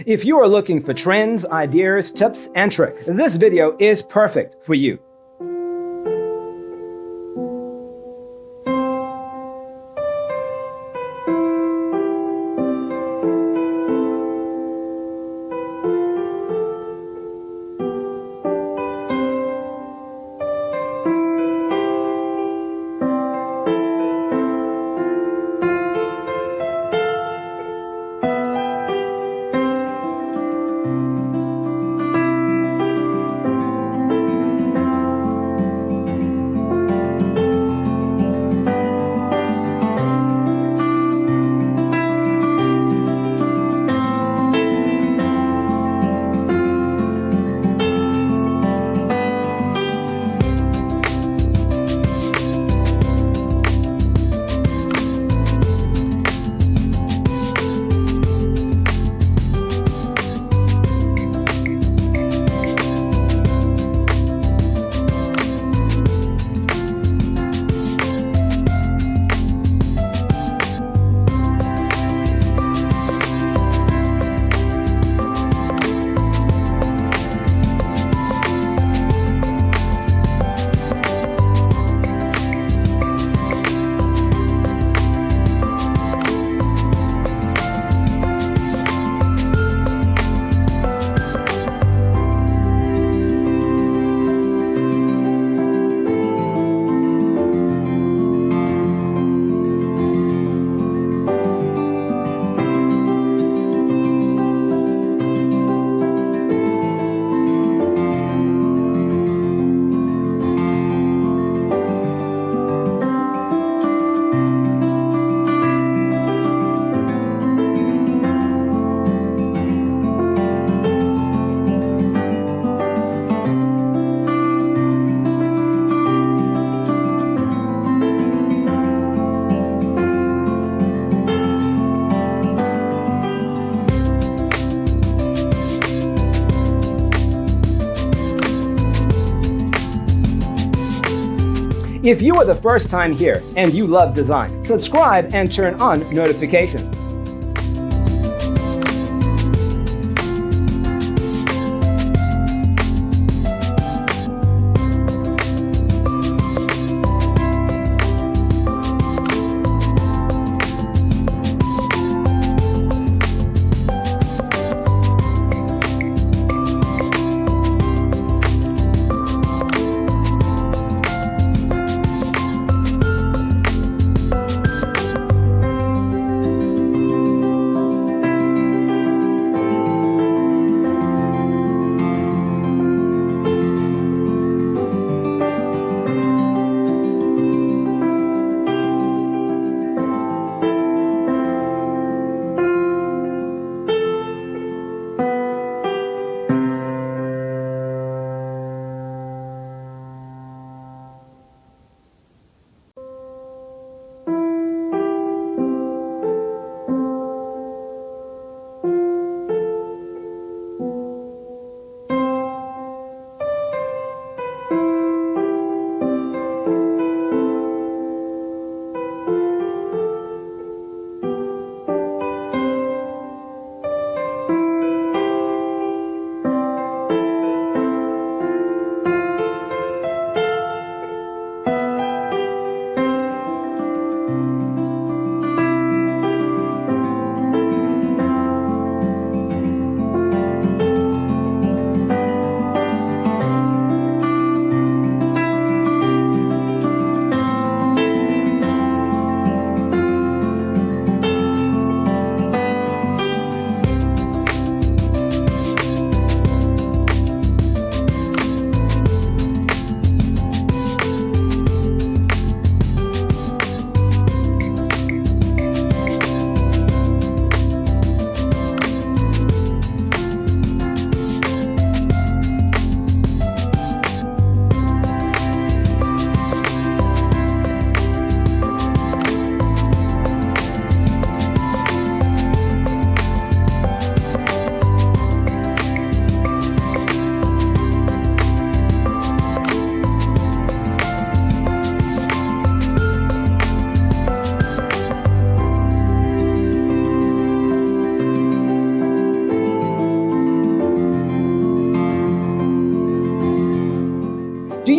If you are looking for trends, ideas, tips, and tricks, this video is perfect for you. If you are the first time here and you love design, subscribe and turn on notifications.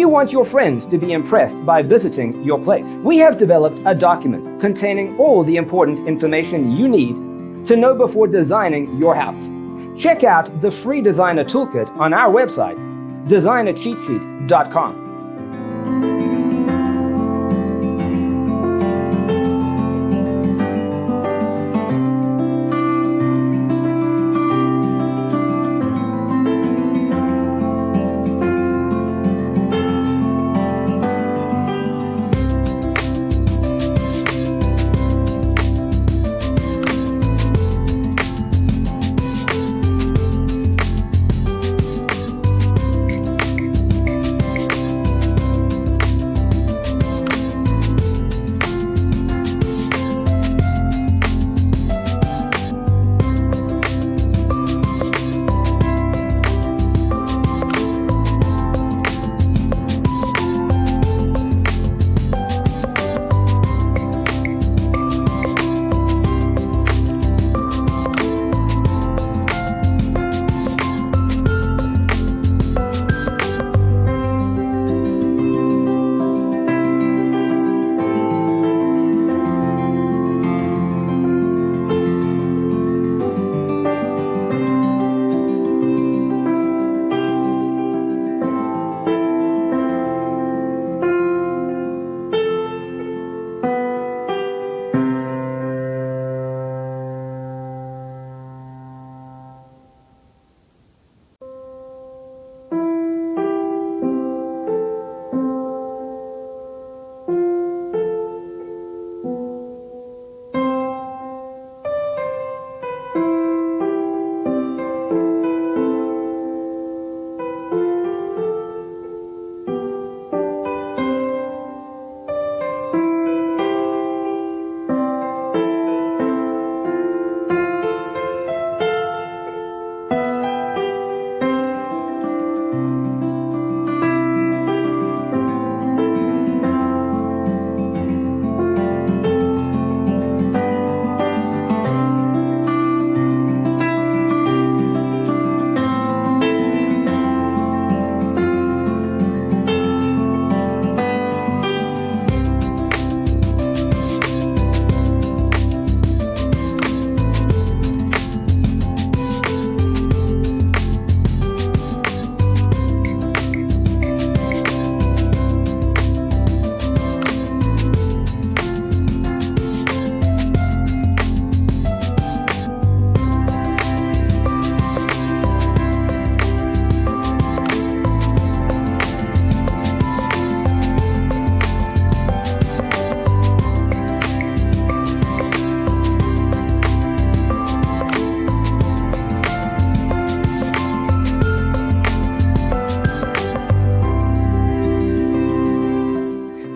you want your friends to be impressed by visiting your place? We have developed a document containing all the important information you need to know before designing your house. Check out the free designer toolkit on our website, designercheatsheet.com.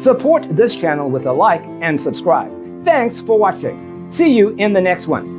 Support this channel with a like and subscribe. Thanks for watching. See you in the next one.